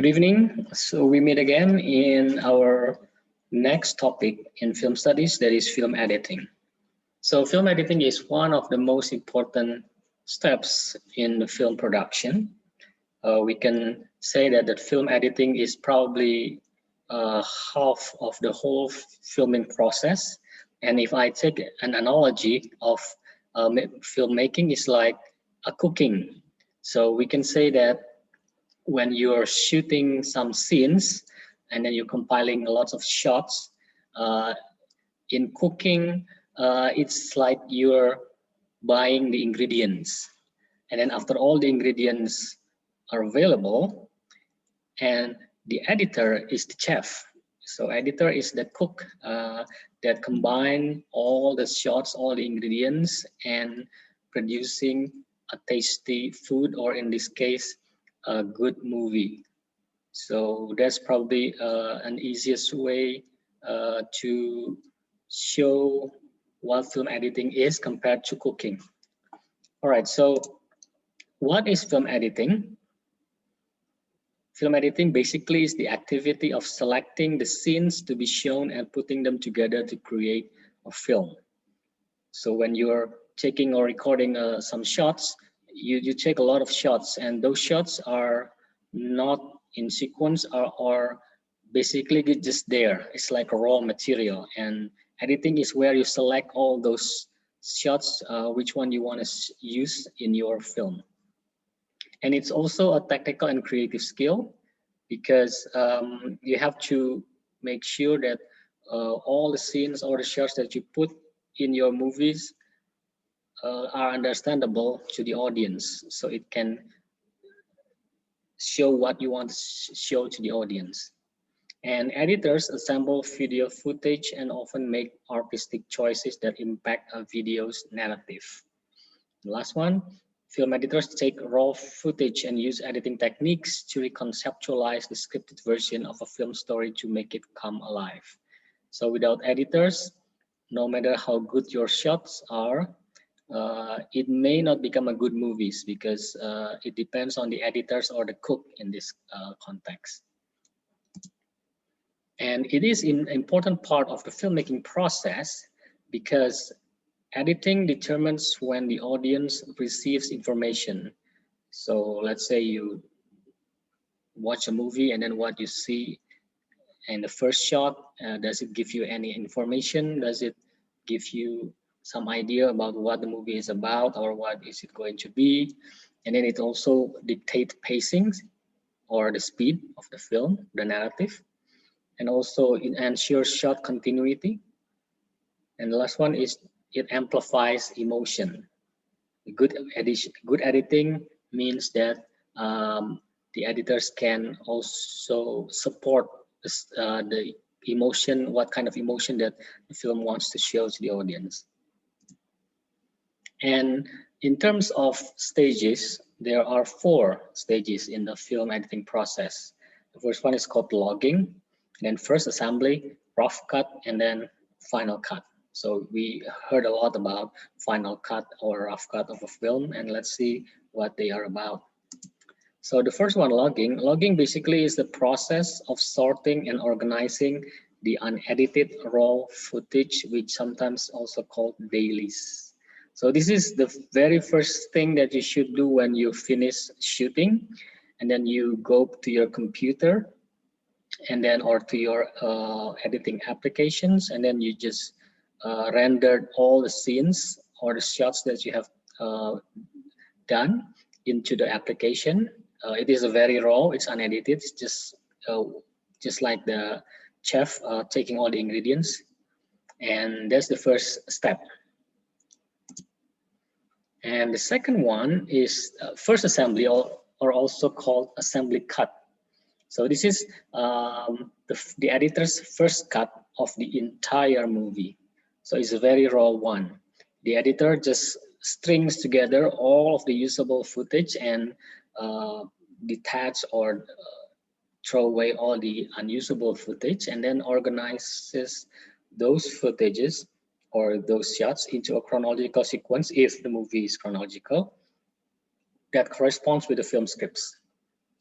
Good evening. So we meet again in our next topic in film studies, that is film editing. So film editing is one of the most important steps in the film production. We can say that the film editing is probably half of the whole filming process. And if I take an analogy of filmmaking, is like a cooking. So we can say that when you're shooting some scenes and then you're compiling lots of shots uh, in cooking, it's like you're buying the ingredients, and then after all the ingredients are available, and the editor is the chef. So editor is the cook that combine all the shots, all the ingredients, and producing a tasty food, or in this case a good movie. So that's probably an easiest way to show what film editing is compared to cooking. All right, so what is film editing? Film editing basically is the activity of selecting the scenes to be shown and putting them together to create a film. So when you're taking or recording some shots, you take a lot of shots, and those shots are not in sequence, or basically just there. It's like a raw material, and editing is where you select all those shots, which one you want to use in your film. And it's also a technical and creative skill, because you have to make sure that all the scenes or the shots that you put in your movies are understandable to the audience, so it can show what you want to show to the audience. And editors assemble video footage and often make artistic choices that impact a video's narrative. The last one, film editors take raw footage and use editing techniques to reconceptualize the scripted version of a film story to make it come alive. So without editors, no matter how good your shots are, it may not become a good movies, because it depends on the editors or the cook in this context. And it is an important part of the filmmaking process, because editing determines when the audience receives information. So let's say you watch a movie, and then what you see in the first shot, does it give you any information? Does it give you some idea about what the movie is about, or what is it going to be? And then it also dictates pacing, or the speed of the film, the narrative, and also it ensures shot continuity. And the last one is it amplifies emotion. Good editing means that the editors can also support the emotion, what kind of emotion that the film wants to show to the audience. And in terms of stages, there are 4 stages in the film editing process. The first one is called logging, and then first assembly, rough cut, and then final cut. So we heard a lot about final cut or rough cut of a film, and let's see what they are about. So the first one, logging. Logging basically is the process of sorting and organizing the unedited raw footage, which sometimes also called dailies. So this is the very first thing that you should do when you finish shooting, and then you go to your computer, and then or to your editing applications, and then you just rendered all the scenes or the shots that you have done into the application. It is a very raw, it's unedited, it's just like the chef taking all the ingredients. And that's the first step. And the second one is first assembly, or also called assembly cut. So this is the editor's first cut of the entire movie. So it's a very raw one. The editor just strings together all of the usable footage and detach or throw away all the unusable footage, and then organizes those footages or those shots into a chronological sequence, if the movie is chronological, that corresponds with the film scripts.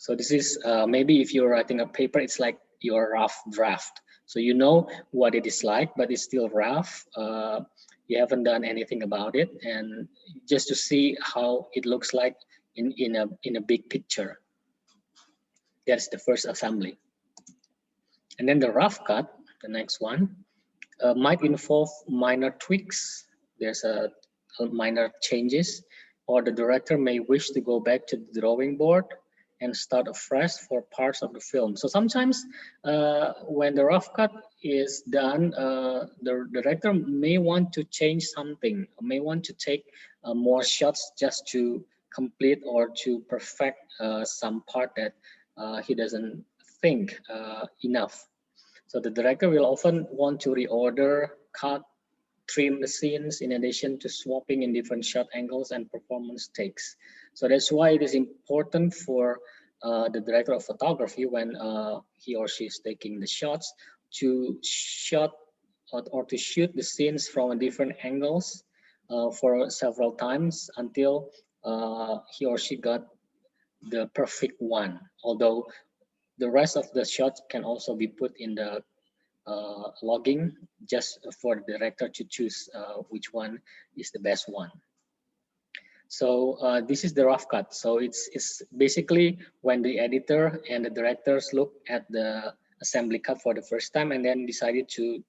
So this is maybe if you're writing a paper, it's like your rough draft. So you know what it is like, but it's still rough. You haven't done anything about it, and just to see how it looks like in a big picture. That's the first assembly. And then the rough cut, the next one, might involve minor tweaks. There's a minor changes, or the director may wish to go back to the drawing board and start afresh for parts of the film. So sometimes when the rough cut is done, the director may want to change something, may want to take more shots just to complete or to perfect some part that he doesn't think enough. So the director will often want to reorder, cut, trim the scenes in addition to swapping in different shot angles and performance takes. So that's why it is important for the director of photography when he or she is taking the shots to shot or to shoot the scenes from different angles for several times until he or she got the perfect one. Although the rest of the shots can also be put in the logging just for the director to choose which one is the best one. So this is the rough cut. So it's basically when the editor and the directors look at the assembly cut for the first time and then decided to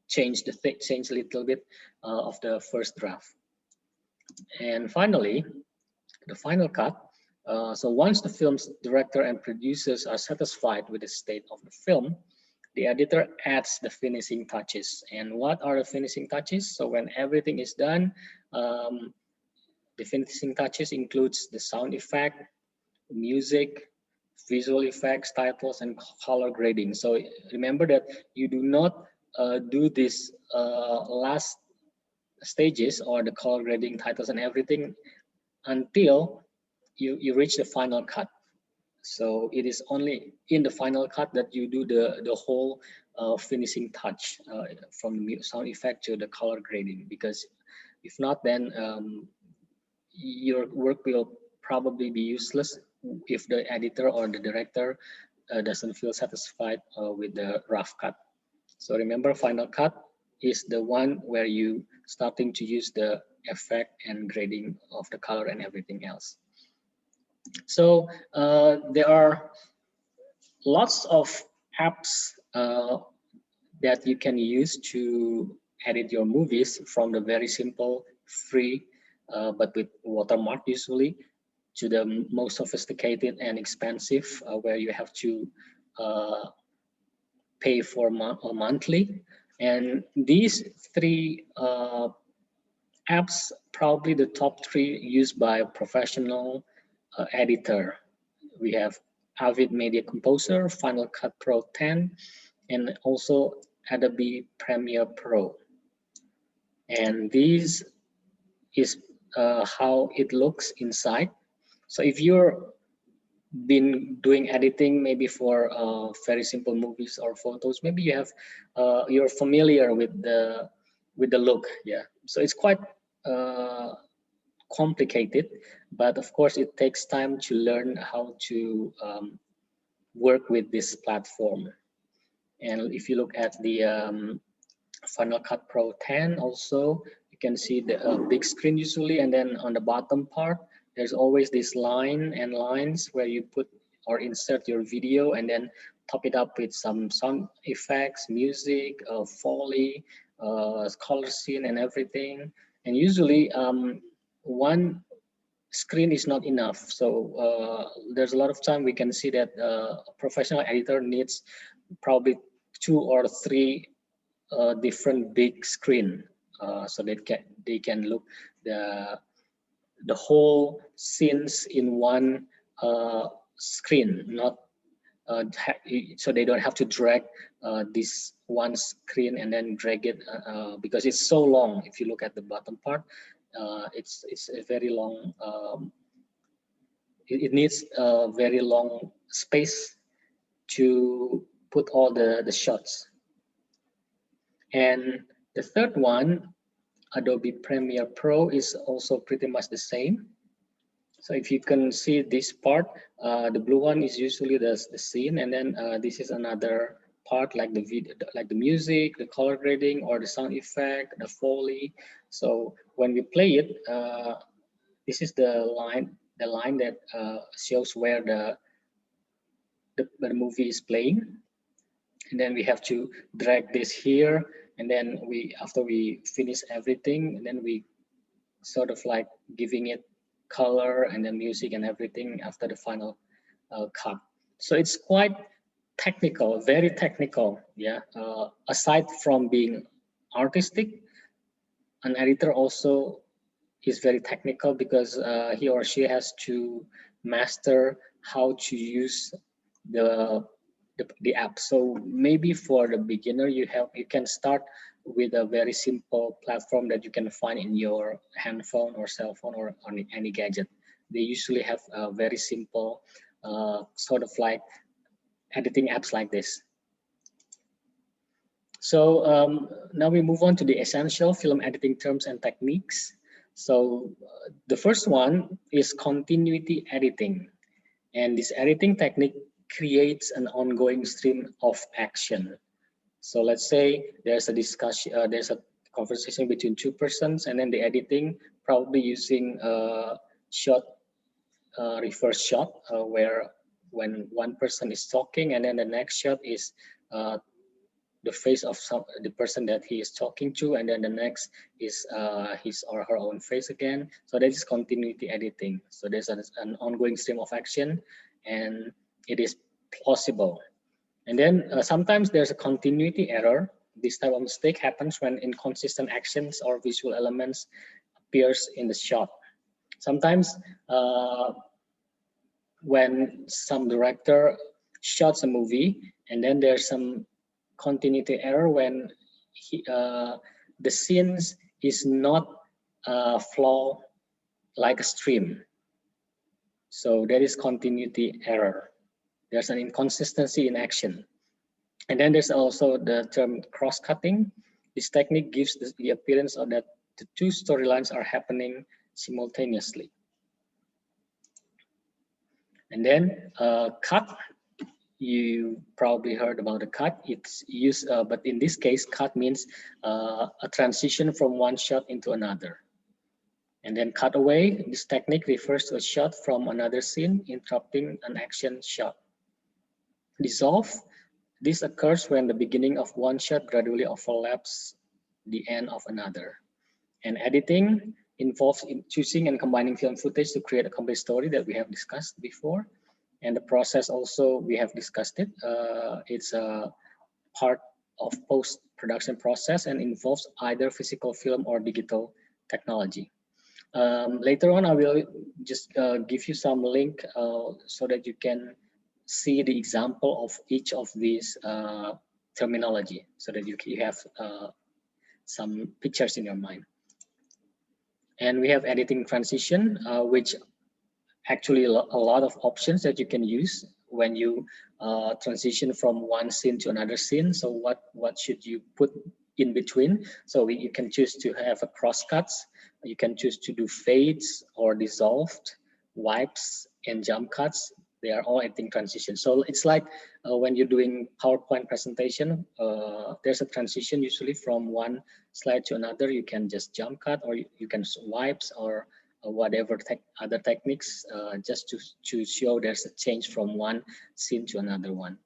change change a little bit of the first draft. And finally, the final cut. So once the film's director and producers are satisfied with the state of the film, the editor adds the finishing touches. And what are the finishing touches? So when everything is done, the finishing touches includes the sound effect, music, visual effects, titles, and color grading. So remember that you do not do this last stages or the color grading, titles, and everything until you reach the final cut. So it is only in the final cut that you do the whole finishing touch from the sound effect to the color grading, because if not, then your work will probably be useless if the editor or the director doesn't feel satisfied with the rough cut. So remember, final cut is the one where you starting to use the effect and grading of the color and everything else. So there are lots of apps that you can use to edit your movies, from the very simple, free, but with watermark usually, to the most sophisticated and expensive, where you have to pay for monthly. And these three apps, probably the top three used by a professional editor. We have Avid Media Composer, Final Cut Pro 10, and also Adobe Premiere Pro. And this is how it looks inside. So if you're been doing editing maybe for very simple movies or photos, maybe you have you're familiar with the look. Yeah, so it's quite complicated, but of course it takes time to learn how to work with this platform. And if you look at the Final Cut Pro 10 also, you can see the big screen usually, and then on the bottom part there's always this line and lines where you put or insert your video and then top it up with some sound effects, music, Foley, color scene and everything. And usually one screen is not enough. So there's a lot of time we can see that a professional editor needs probably 2 or 3 different big screen, so they can look the whole scenes in one screen, not so they don't have to drag this one screen and then drag it because it's so long. If you look at the bottom part, it's a very long. It needs a very long space to put all the shots. And the third one, Adobe Premiere Pro, is also pretty much the same. So if you can see this part, the blue one is usually the scene, and then this is another part like the video, like the music, the color grading, or the sound effect, the Foley. So when we play it, this is the line that shows where the movie is playing, and then we have to drag this here, and then after we finish everything, and then we sort of like giving it color and then music and everything after the final cut. So it's quite technical, very technical. Yeah. Aside from being artistic, an editor also is very technical because he or she has to master how to use the, the app. So maybe for the beginner, you can start with a very simple platform that you can find in your handphone or cell phone or on any gadget. They usually have a very simple sort of like editing apps like this. So now we move on to the essential film editing terms and techniques. So the first one is continuity editing. And this editing technique creates an ongoing stream of action. So let's say there's a discussion, there's a conversation between two persons, and then the editing probably using a shot, reverse shot, where when one person is talking, and then the next shot is the face of the person that he is talking to, and then the next is his or her own face again. So that is continuity editing. So there's an ongoing stream of action, and it is plausible. And then sometimes there's a continuity error. This type of mistake happens when inconsistent actions or visual elements appears in the shot. Sometimes when some director shots a movie, and then there's some continuity error when the scenes is not flow like a stream. So there is continuity error. There's an inconsistency in action. And then there's also the term cross-cutting. This technique gives the appearance of that the two storylines are happening simultaneously. And then cut. You probably heard about a cut. It's used, but in this case, cut means a transition from one shot into another. And then cutaway, this technique refers to a shot from another scene interrupting an action shot. Dissolve, this occurs when the beginning of one shot gradually overlaps the end of another. And editing involves choosing and combining film footage to create a complete story that we have discussed before. And the process also, we have discussed it. It's a part of post-production process and involves either physical film or digital technology. Later on, I will just give you some link so that you can see the example of each of these terminology, so that you have some pictures in your mind. And we have editing transition, which actually a lot of options that you can use when you transition from one scene to another scene. So what should you put in between? So you can choose to have a cross cuts. You can choose to do fades or dissolved, wipes, and jump cuts. They are all editing transition. So it's like when you're doing PowerPoint presentation, there's a transition usually from one slide to another. You can just jump cut, or you can wipes, or whatever other techniques, just to show there's a change from one scene to another one.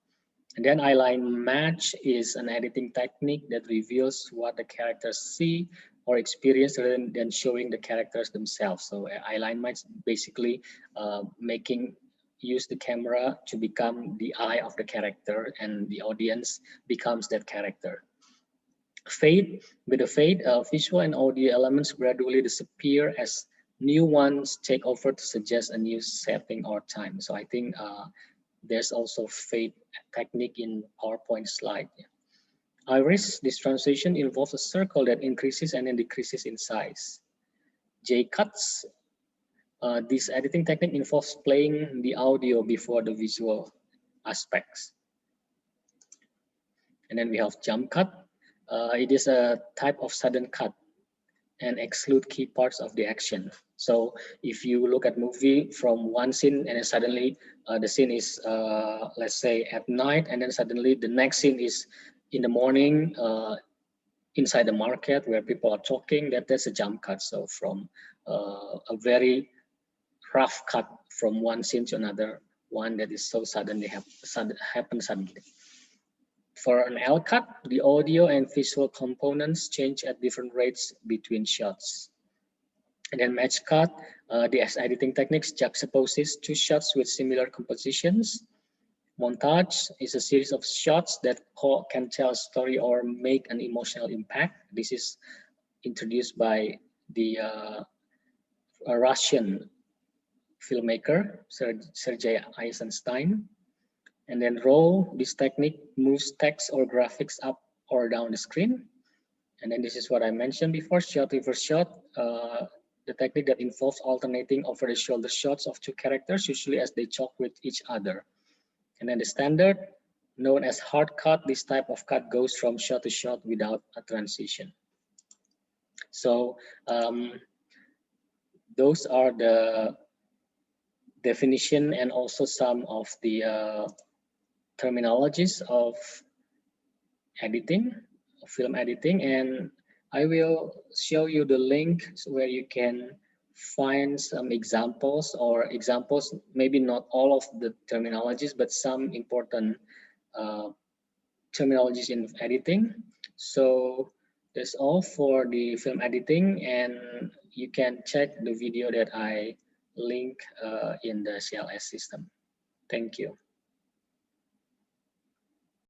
And then eyeline match is an editing technique that reveals what the characters see or experience rather than showing the characters themselves. So eyeline match basically use the camera to become the eye of the character, and the audience becomes that character. Fade, with a fade, visual and audio elements gradually disappear as new ones take over to suggest a new setting or time. So I think there's also fade technique in PowerPoint slide. Iris, this transition involves a circle that increases and then decreases in size. J-cuts, this editing technique involves playing the audio before the visual aspects. And then we have jump cut. It is a type of sudden cut. and exclude key parts of the action. So if you look at movie from one scene and then suddenly the scene is let's say at night, and then suddenly the next scene is in the morning inside the market where people are talking, that's a jump cut. So from a very rough cut from one scene to another one that is so suddenly happen suddenly. For an L cut, the audio and visual components change at different rates between shots. And then match cut, the editing techniques juxtaposes two shots with similar compositions. Montage is a series of shots that can tell a story or make an emotional impact. This is introduced by the Russian filmmaker Sergei Eisenstein. And then roll, this technique moves text or graphics up or down the screen. And then this is what I mentioned before, shot reverse shot, the technique that involves alternating over the shoulder shots of two characters, usually as they talk with each other. And then the standard, known as hard cut, this type of cut goes from shot to shot without a transition. So those are the definition and also some of the terminologies of editing, film editing, and I will show you the link where you can find some examples maybe not all of the terminologies, but some important terminologies in editing. So that's all for the film editing, and you can check the video that I link in the CLS system. Thank you.